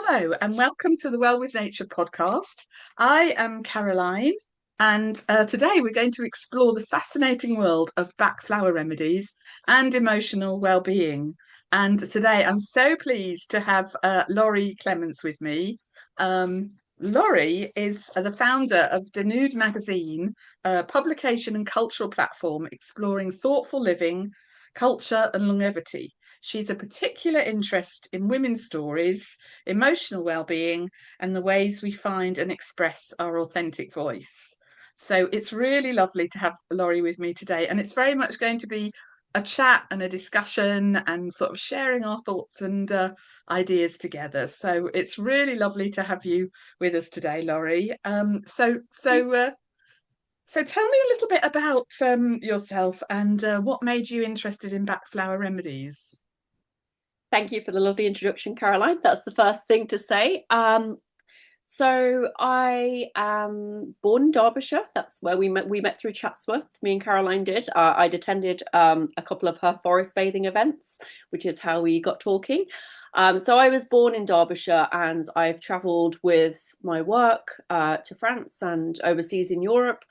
Hello, and welcome to the Well with Nature podcast. I am Caroline, and today we're going to explore the fascinating world of Bach Flower Remedies and emotional well-being. And today I'm so pleased to have Laurie Clémence with me. Laurie is the founder of Denude Magazine, a publication and cultural platform exploring thoughtful living, culture, and longevity. She's a particular interest in women's stories, emotional well-being, and the ways we find and express our authentic voice. So it's really lovely to have Laurie with me today, and it's very much going to be a chat and a discussion and sort of sharing our thoughts and ideas together. So it's really lovely to have you with us today, Laurie. So tell me a little bit about yourself and what made you interested in Bach Flower Remedies. Thank you for the lovely introduction, Caroline. That's the first thing to say. So I am born in Derbyshire. That's where we met. We met through Chatsworth. Me and Caroline did. I'd attended a couple of her forest bathing events, which is how we got talking. So I was born in Derbyshire, and I've travelled with my work to France and overseas in Europe.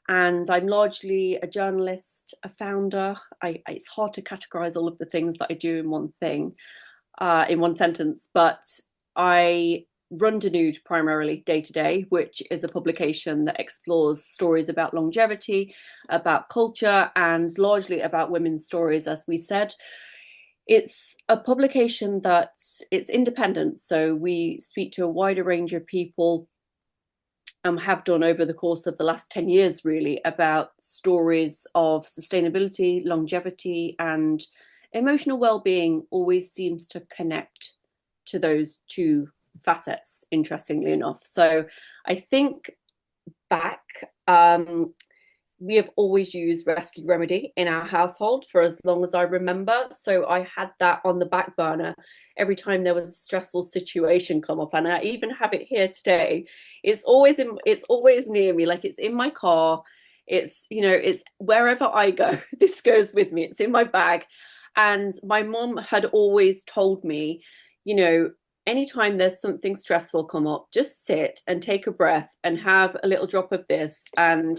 And I'm largely a journalist, a founder. It's hard to categorize all of the things that I do in one thing, in one sentence, but I run Denude primarily day to day, which is a publication that explores stories about longevity, about culture, and largely about women's stories, as we said. It's a publication that it's independent, so we speak to a wider range of people, have done over the course of the last 10 years, really, about stories of sustainability, longevity, and emotional well-being always seems to connect to those two facets, interestingly enough. So I think back, we have always used rescue remedy in our household for as long as I remember. So I had that on the back burner every time there was a stressful situation come up, and I even have it here today. It's always near me, like it's in my car. It's wherever I go. This goes with me. It's in my bag. And my mom had always told me, you know, anytime there's something stressful come up, just sit and take a breath and have a little drop of this, and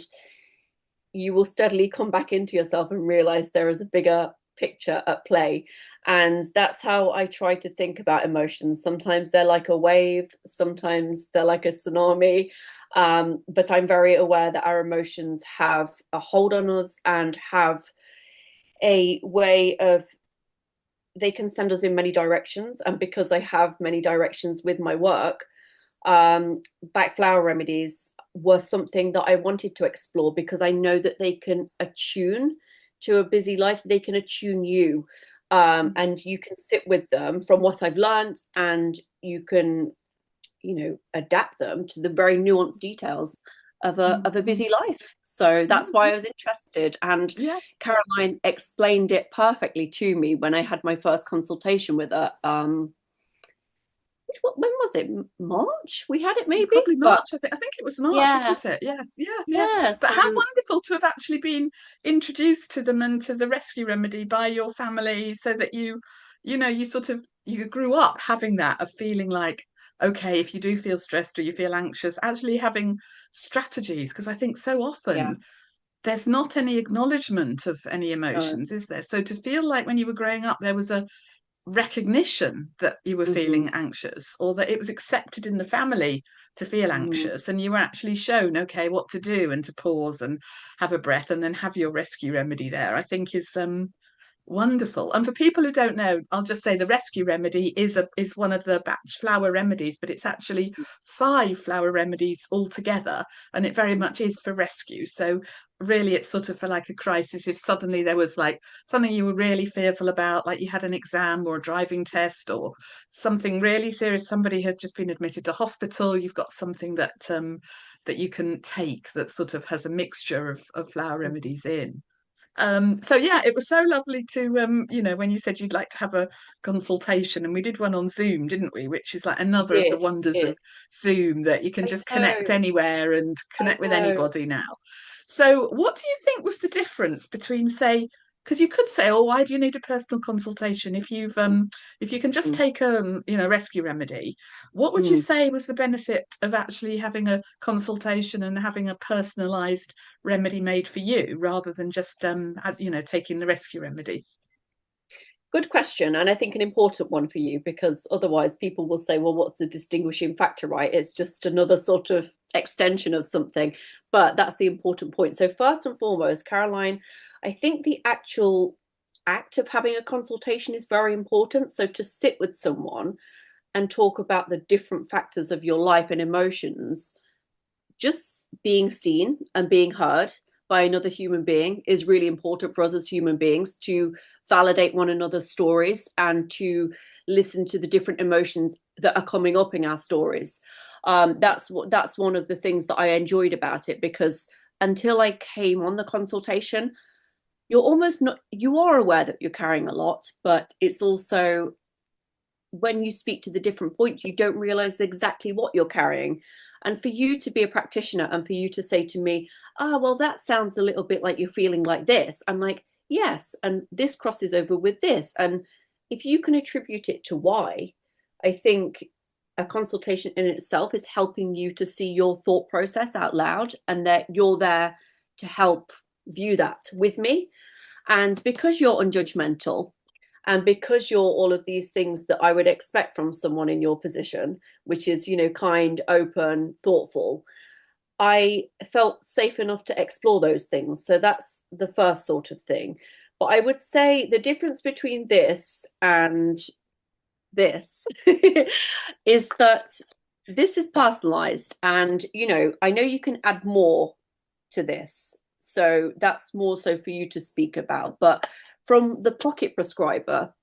you will steadily come back into yourself and realize there is a bigger picture at play. And that's how I try to think about emotions. Sometimes they're like a wave, sometimes they're like a tsunami. But I'm very aware that our emotions have a hold on us and have a way of, they can send us in many directions. And because I have many directions with my work, Bach Flower Remedies were something that I wanted to explore because I know that they can attune to a busy life. They can attune you, and you can sit with them from what I've learned, and you can, adapt them to the very nuanced details of a busy life. So that's why I was interested. And Yeah. Caroline explained it perfectly to me when I had my first consultation with her. When was it? March? We had it maybe, Probably but March. I think it was March, yeah, wasn't it? Yes, yes, yeah. yeah. But how So wonderful to have actually been introduced to them and to the rescue remedy by your family, so that you sort of you grew up having that of feeling like, okay, if you do feel stressed or you feel anxious, actually having strategies, because I think so yeah, often there's not any acknowledgement of any no. emotions, is there? So to feel like when you were growing up there was a recognition that you were Hmm. feeling anxious, or that it was accepted in the family to feel Hmm. anxious, and you were actually shown, okay, what to do and to pause and have a breath and then have your rescue remedy there, I think is wonderful. And for people who don't know, I'll just say the rescue remedy is one of the Bach Flower Remedies, but it's actually 5 flower remedies altogether, and it very much is for rescue. So really it's sort of for like a crisis, if suddenly there was like something you were really fearful about, like you had an exam or a driving test or something really serious, somebody had just been admitted to hospital, you've got something that you can take that sort of has a mixture of flower remedies in. So yeah, it was so lovely to when you said you'd like to have a consultation, and we did one on Zoom, didn't we? Which is like We another of the did, we wonders did. of Zoom, that you can I just connect know, anywhere and I connect with know. anybody now. So what do you think was the difference between, say, because you could say, oh, why do you need a personal consultation if you can just take a rescue remedy? What would you Mm. say was the benefit of actually having a consultation and having a personalized remedy made for you rather than just taking the rescue remedy? Good question, and I think an important one for you, because otherwise people will say, well, what's the distinguishing factor, right? It's just another sort of extension of something. But that's the important point. So, first and foremost, Caroline, I think the actual act of having a consultation is very important. So, to sit with someone and talk about the different factors of your life and emotions, just being seen and being heard by another human being is really important for us as human beings, to validate one another's stories and to listen to the different emotions that are coming up in our stories. That's one of the things that I enjoyed about it, because until I came on the consultation, you're almost not, you are aware that you're carrying a lot, but it's also, when you speak to the different points, you don't realize exactly what you're carrying. And for you to be a practitioner and for you to say to me, well, that sounds a little bit like you're feeling like this. I'm like, yes. And this crosses over with this. And if you can attribute it to why, I think a consultation in itself is helping you to see your thought process out loud, and that you're there to help view that with me. And because you're unjudgmental, and because you're all of these things that I would expect from someone in your position, which is, kind, open, thoughtful, I felt safe enough to explore those things. So that's the first sort of thing. But I would say the difference between this and this is that this is personalized. And, I know you can add more to this. So that's more so for you to speak about. But from the pocket prescriber,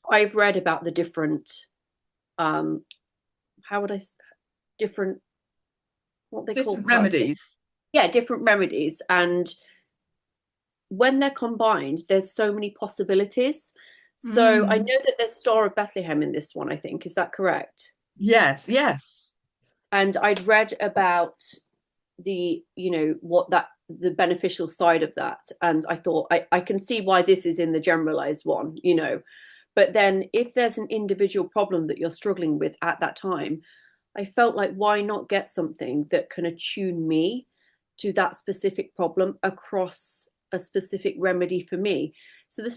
I've read about the different, how would I, different, what they call Different perfect. remedies. Yeah, different remedies. And when they're combined, there's so many possibilities. So I Mm. know that there's Star of Bethlehem in this one, I think. Is that correct? Yes, yes. And I'd read about the, what that, the beneficial side of that. And I thought, I can see why this is in the generalized one, But then if there's an individual problem that you're struggling with at that time, I felt like, why not get something that can attune me to that specific problem across a specific remedy for me? So the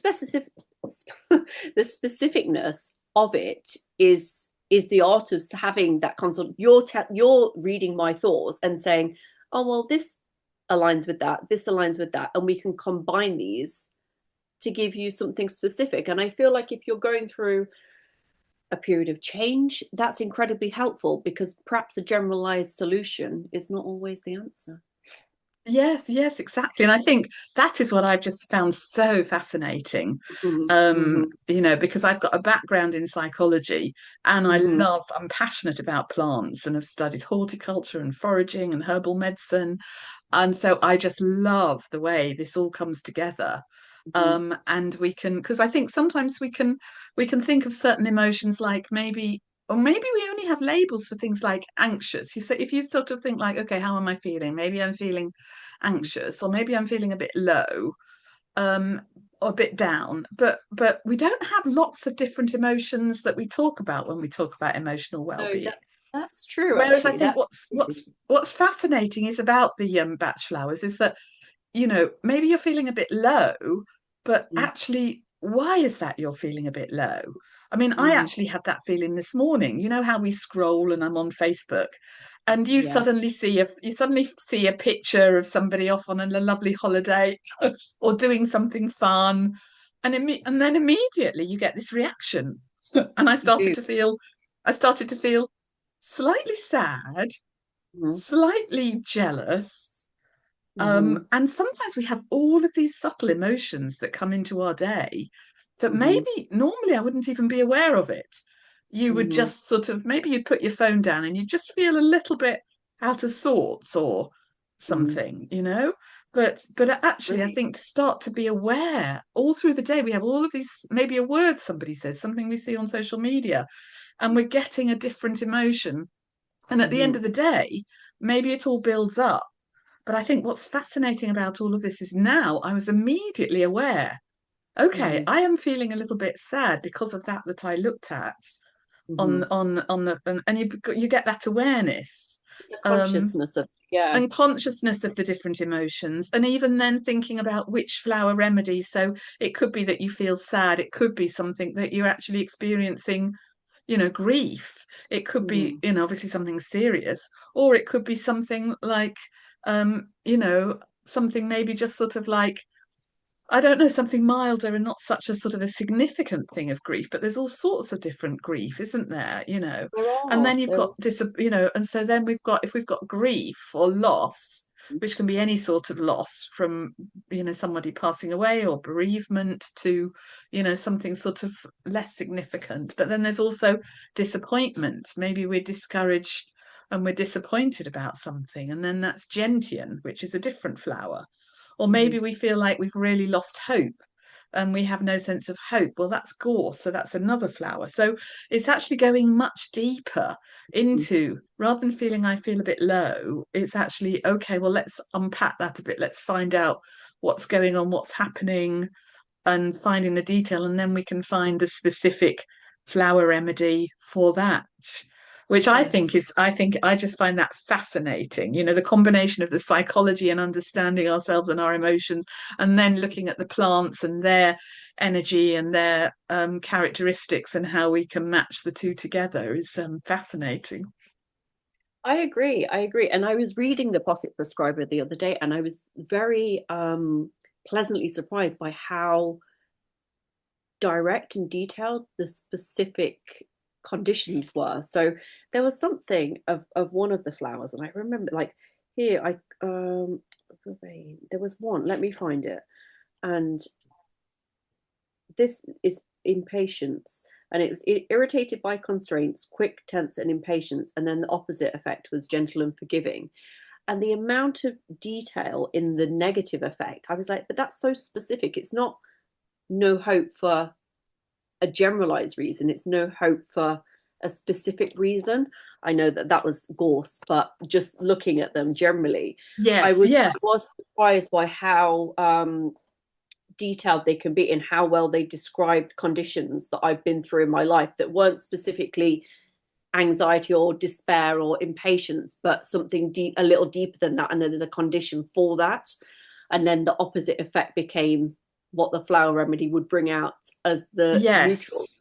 specificness of it is the art of having that consult. You're reading my thoughts and saying, oh, well, this aligns with that, this aligns with that, and we can combine these to give you something specific. And I feel like if you're going through a period of change, that's incredibly helpful, because perhaps a generalized solution is not always the answer. Yes, yes, exactly. And I think that is what I've just found so fascinating. Mm-hmm, mm-hmm, Because I've got a background in psychology and mm-hmm, I'm passionate about plants and have studied horticulture and foraging and herbal medicine. And so I just love the way this all comes together. mm-hmm. And we can, because I think sometimes we can think of certain emotions like maybe, or maybe we only have labels for things like anxious. You say, if you sort of think like, okay, how am I feeling? Maybe I'm feeling anxious, or maybe I'm feeling a bit low, um, or a bit down. But we don't have lots of different emotions that we talk about when we talk about emotional No, well-being. that's true. Whereas I Actually, think that's what's fascinating is about the Bach flowers is that maybe you're feeling a bit low, but actually, why is that you're feeling a bit low? I mean, I mm-hmm. actually had that feeling this morning. You know how we scroll and I'm on Facebook, and Yeah, you suddenly see a picture of somebody off on a lovely holiday or doing something fun, and then immediately you get this reaction, and you do. I started to feel slightly sad, Mm-hmm, slightly jealous, mm-hmm, and sometimes we have all of these subtle emotions that come into our day that mm-hmm, maybe normally I wouldn't even be aware of it. You would mm-hmm. just sort of, maybe you'd put your phone down and you just feel a little bit out of sorts or Mm-hmm. something. But actually, I Great. think to start to be aware all through the day, we have all of these, maybe a word somebody says, something we see on social media, and we're getting a different emotion. And at the end Mm-hmm. of the day, maybe it all builds up, but I think what's fascinating about all of this is now I was immediately aware. Okay, Mm-hmm. I am feeling a little bit sad because of that I looked at Mm-hmm. on the and you get that awareness. It's a Um, consciousness of, yeah. and consciousness of the different emotions, and even then thinking about which flower remedy. So it could be that you feel sad, it could be something that you're actually experiencing, grief. It could be, Mm. obviously something serious, or it could be something like, um, you know, something maybe just sort of like, I don't know, something milder and not such a sort of a significant thing of grief, but there's all sorts of different grief, isn't there? There And are. then you've There got are. and so then if we've got grief or loss, which can be any sort of loss from, somebody passing away or bereavement to, something sort of less significant. But then there's also disappointment. Maybe we're discouraged and we're disappointed about something, and then that's gentian, which is a different flower. Or Mm-hmm. maybe we feel like we've really lost hope and we have no sense of hope. Well, that's gorse, so that's another flower. So it's actually going much deeper into, rather than feeling I feel a bit low, it's actually, okay, well, let's unpack that a bit. Let's find out what's going on, what's happening, and finding the detail, and then we can find the specific flower remedy for that. Which Yes. I think I just find that fascinating. The combination of the psychology and understanding ourselves and our emotions, and then looking at the plants and their energy and their characteristics and how we can match the two together is fascinating. I agree. I agree. And I was reading the Pocket Prescriber the other day, and I was very pleasantly surprised by how direct and detailed the specific conditions were. So there was something of one of the flowers, and I remember like here there was one. Let me find it. And this is impatience, and it was irritated by constraints, quick, tense, and impatience. And then the opposite effect was gentle and forgiving. And the amount of detail in the negative effect, I was like, but that's so specific. It's not no hope for a generalized reason. It's no hope for a specific reason. I know that that was gorse, but just looking at them generally, Yes, I was yes, surprised by how detailed they can be and how well they described conditions that I've been through in my life that weren't specifically anxiety or despair or impatience, but something deep, a little deeper than that. And then there's a condition for that. And then the opposite effect became what the flower remedy would bring out as the neutral yes,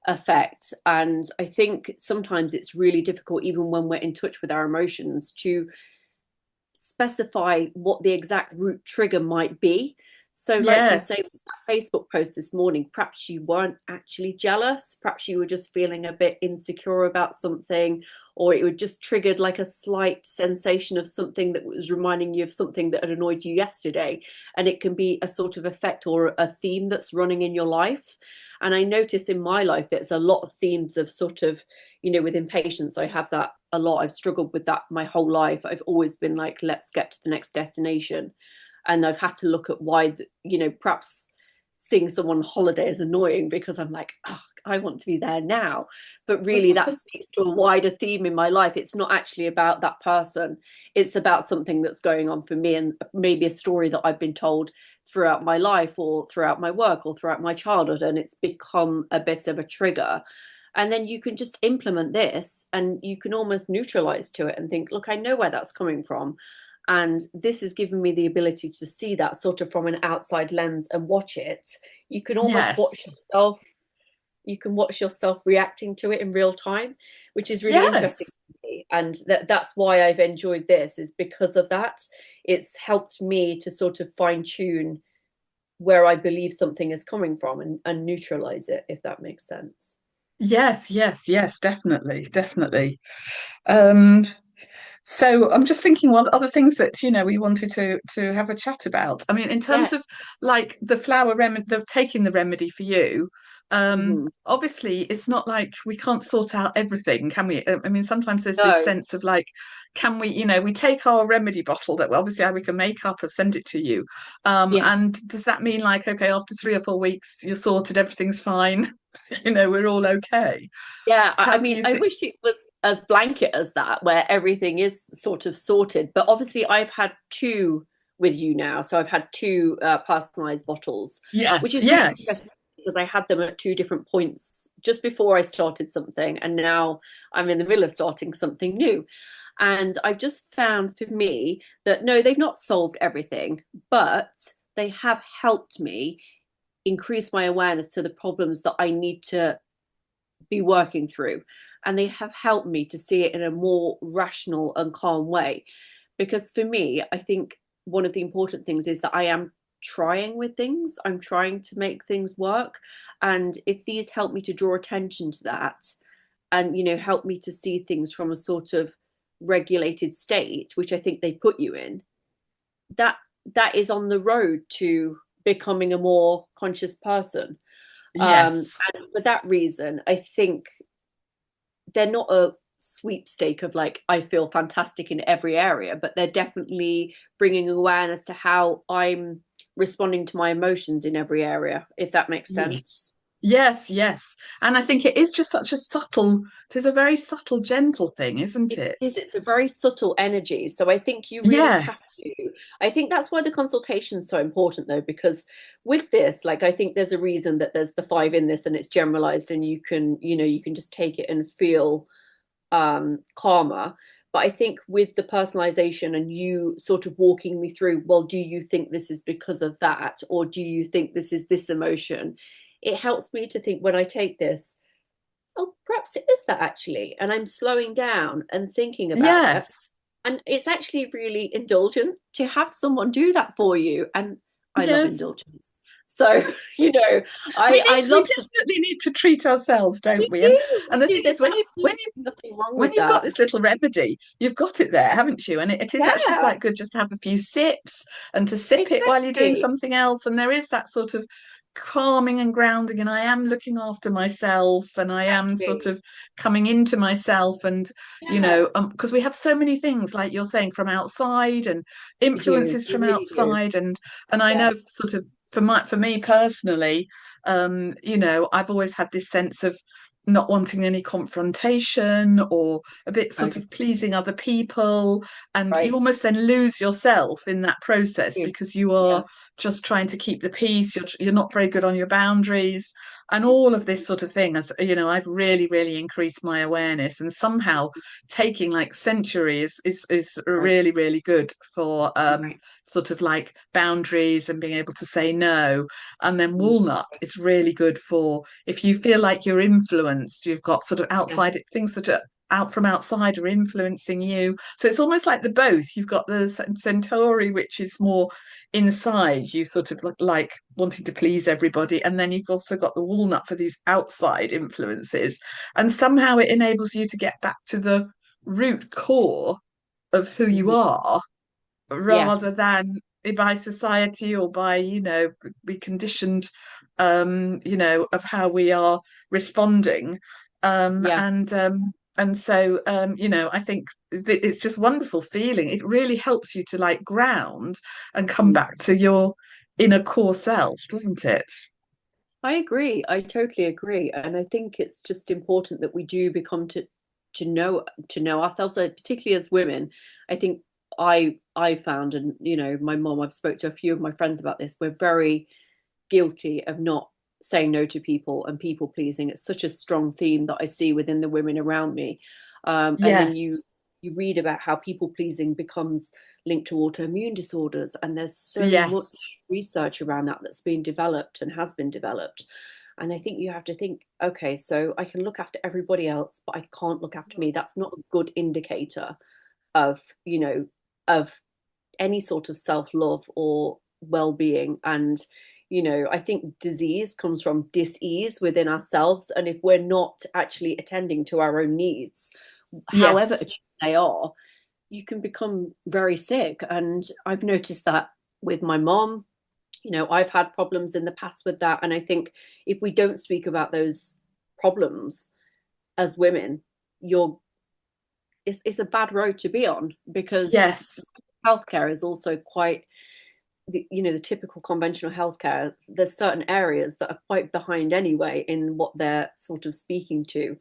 effect. And I think sometimes it's really difficult, even when we're in touch with our emotions, to specify what the exact root trigger might be. So, like you say, with yes. that Facebook post this morning, perhaps you weren't actually jealous, perhaps you were just feeling a bit insecure about something, or it would just triggered like a slight sensation of something that was reminding you of something that had annoyed you yesterday. And it can be a sort of effect or a theme that's running in your life. And I noticed in my life there's a lot of themes of sort of, with impatience. I have that a lot. I've struggled with that my whole life. I've always been like, let's get to the next destination. And I've had to look at why, perhaps seeing someone on holiday is annoying because I'm like, oh, I want to be there now. But really, that speaks to a wider theme in my life. It's not actually about that person, it's about something that's going on for me, and maybe a story that I've been told throughout my life or throughout my work or throughout my childhood. And it's become a bit of a trigger. And then you can just implement this and you can almost neutralize to it and think, look, I know where that's coming from. And this has given me the ability to see that sort of from an outside lens and watch it. You can almost watch Yes, yourself, you can watch yourself reacting to it in real time, which is really interesting yes. to me. And that's why I've enjoyed this, is because of that. It's helped me to sort of fine tune where I believe something is coming from and neutralize it, if that makes sense. Yes, yes, yes, definitely, definitely. Um, so I'm just thinking, well, other things that we wanted to have a chat about. I mean, in terms Yes. of like the flower remedy, the taking the remedy for you. Mm-hmm. Obviously, it's not like we can't sort out everything, can we? I mean, sometimes there's this No. sense of like, can we, we take our remedy bottle that obviously we can make up and send it to you. Yes. And does that mean like, okay, after 3 or 4 weeks, you're sorted, everything's fine, we're all okay? Yeah, I How do mean, you I think? wish it was as blanket as that, where everything is sort of sorted. But obviously, I've had two with you now. So I've had two personalized bottles, which Yes, is really yes, interesting because I had them at two different points just before I started something, and now I'm in the middle of starting something new. And I've just found for me that no, they've not solved everything, but they have helped me increase my awareness to the problems that I need to be working through. And they have helped me to see it in a more rational and calm way. Because for me, I think one of the important things is that I am trying with things, I'm trying to make things work. And if these help me to draw attention to that and, help me to see things from a sort of regulated state, which I think they put you in, that that is on the road to becoming a more conscious person. yes, And for that reason, I think they're not a sweepstake of like, I feel fantastic in every area, but they're definitely bringing awareness to how I'm responding to my emotions in every area, if that makes sense. yes, yes, yes. And I think it is just such a subtle, it is a very subtle, gentle thing, isn't It it? is, it's a very subtle energy. So I think you really have Yes, to. I think that's why the consultation is so important, though, because with this, like, I think there's a reason that there's the five in this and it's generalized and you can just take it and feel calmer. But I think with the personalization and you sort of walking me through, well, do you think this is because of that? Or do you think this is this emotion? It helps me to think when I take this, oh, perhaps it is that actually. And I'm slowing down and thinking about it. yes, And it's actually really indulgent to have someone do that for you. And I love yes. indulgence. So, you know, I We love to, definitely need to treat ourselves, don't we we? And do, we and the do. thing is, There's when absolutely you nothing wrong when with you've got that. this little remedy, you've got it there, haven't you? And it is actually Yeah, quite good just to have a few sips and to sip it while you're doing exactly. something else. And there is that sort of calming and grounding, and I am looking after myself, and I am sort Exactly. of coming into myself. And Yeah, because we have so many things, like you're saying, from outside and we do. influences We from really do. outside, and I know Yes. sort of for me personally, I've always had this sense of not wanting any confrontation, or a bit sort Right. of pleasing other people, and you Right. almost then lose yourself in that process Yeah. because you are Yeah. just trying to keep the peace. You're not very good on your boundaries, and all of this sort of thing. As I've really increased my awareness, and somehow taking like Century is Right. really good for Right. sort of like boundaries and being able to say no. And then Mm. Walnut is really good for if you feel like you're influenced, you've got sort of Yeah. outside things that are out from outside are influencing you. So it's almost like the both. You've got the Centauri, which is more inside, you sort of like wanting to please everybody. And then you've also got the walnut for these outside influences. And somehow it enables you to get back to the root core of who you Mhm. are, rather Yes. than by society or by be conditioned of how we are responding, Yeah. and so I think it's just wonderful feeling. It really helps you to like ground and come Mm. back to your inner core self, doesn't it? I agree. I totally agree. And I think it's just important that we do become to know ourselves, particularly as women. I think I found, and my mom, I've spoke to a few of my friends about this, we're very guilty of not saying no to people and people pleasing. It's such a strong theme that I see within the women around me. And then you Yes, you read about how people pleasing becomes linked to autoimmune disorders, and there's so much yes, research around that that's been developed and has been developed. And I think you have to think, okay, so I can look after everybody else, but I can't look after me. That's not a good indicator of, of any sort of self-love or well-being. And I think disease comes from dis-ease within ourselves, and if we're not actually attending to our own needs, however yes, acute they are, you can become very sick. And I've noticed that with my mom. I've had problems in the past with that, and I think if we don't speak about those problems as women, you're it's a bad road to be on, because yes, healthcare is also quite the typical conventional healthcare. There's certain areas that are quite behind anyway in what they're sort of speaking to,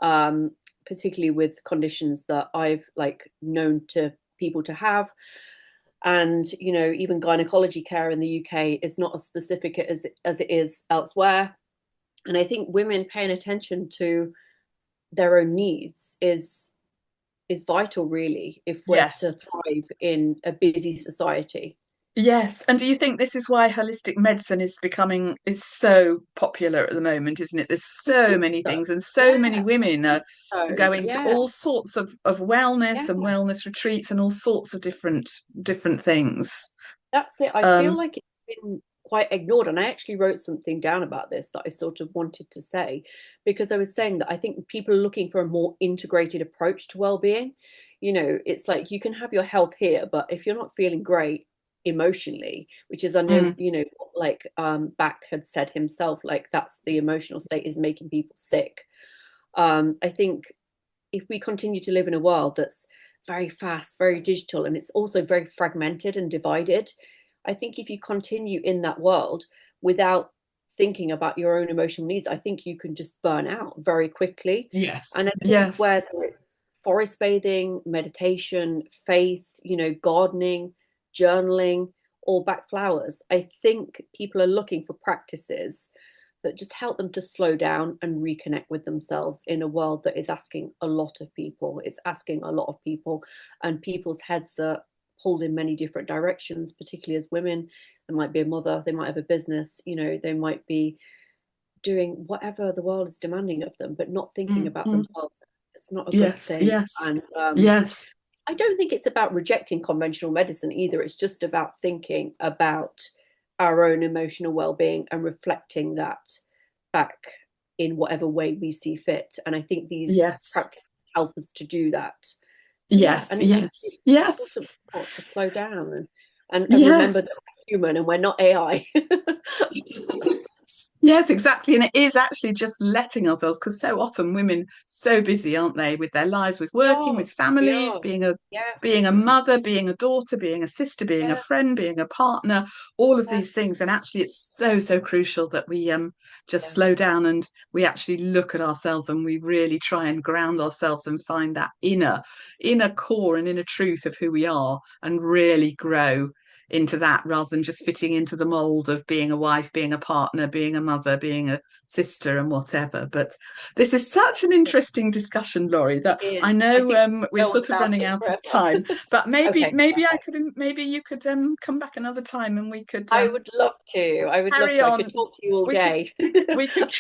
um, particularly with conditions that I've like known to people to have. And, you know, even gynecology care in the UK is not as specific as it is elsewhere. And I think women paying attention to their own needs is vital, really, if we're to Yes. thrive in a busy society. Yes. And do you think this is why holistic medicine is so popular at the moment, isn't it? There's I so think many so. things, and so many Yeah, I women think are so. going to Yeah, all sorts of wellness and yeah. wellness retreats and all sorts of different things. That's it. I feel Um, like it's been quite ignored. And I actually wrote something down about this that I sort of wanted to say, because I was saying that I think people are looking for a more integrated approach to well-being. You know, it's like you can have your health here, but if you're not feeling great emotionally, which is, I know, mm, you know, like Bach had said himself, like that's the emotional state is making people sick. I think if we continue to live in a world that's very fast, very digital, and it's also very fragmented and divided, I think if you continue in that world without thinking about your own emotional needs, I think you can just burn out very quickly. And yes, I think yes, whether it's forest bathing, meditation, faith, you know, gardening, journaling, or back flowers, I think people are looking for practices that just help them to slow down and reconnect with themselves in a world that is asking a lot of people. It's asking a lot of people, and people's heads are pulled in many different directions, particularly as women. They might be a mother, they might have a business, you know, they might be doing whatever the world is demanding of them, but not thinking mm, about mm, themselves. It's not a good yes, thing. yes, And yes, I don't think it's about rejecting conventional medicine either. It's just about thinking about our own emotional well-being and reflecting that back in whatever way we see fit. And I think these yes, practices help us to do that. So yeah, yes, and yes, it's yes, important to slow down and remember that yes. we're human and we're not AI. Yes, exactly. And it is actually just letting ourselves, because so often women so busy, aren't they, with their lives, with We working, are. with We families, are. Yeah. being a mother, being a daughter, being a sister, being a Yeah. friend, being a partner, all of Yeah. these things. And actually it's so, so crucial that we just Yeah. slow down and we actually look at ourselves and we really try and ground ourselves and find that inner core and inner truth of who we are and really grow into that rather than just fitting into the mold of being a wife, being a partner, being a mother, being a sister, and whatever. But this is such an interesting discussion, Laurie, It that I is. I know think we we're go on sort of about running it out of forever. time. But maybe Okay, perfect. maybe you could come back another time and we could I would love to. I would love carry to. I could on. talk to you all We could day. we could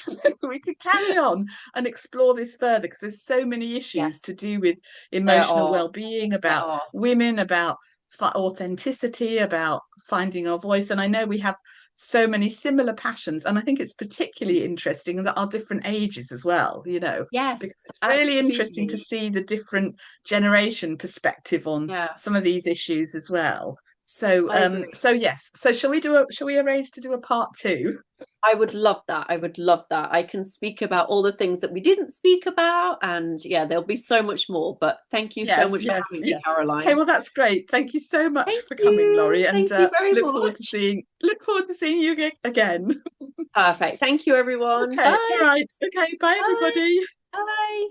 we could carry on and explore this further because there's so many issues Yes, to do with there emotional are. well-being, There about are. women, about authenticity, about finding our voice. And I know we have so many similar passions, and I think it's particularly interesting that our different ages as well, Yes, because it's really interesting to absolutely. see the different generation perspective on Yeah, some of these issues as well. So I agree. so yes, so shall we arrange to do a part two? I would love that. I would love that. I can speak about all the things that we didn't speak about, and yeah, there'll be so much more. But thank you so Yes, much for yes, having me, yes. Okay, Caroline. well that's great. Thank you so much Thank for coming, you. Laurie, and Thank you very much. look forward to seeing you again. Perfect. Thank you, everyone. Okay, all Bye. right. Okay, bye Bye. everybody. Bye.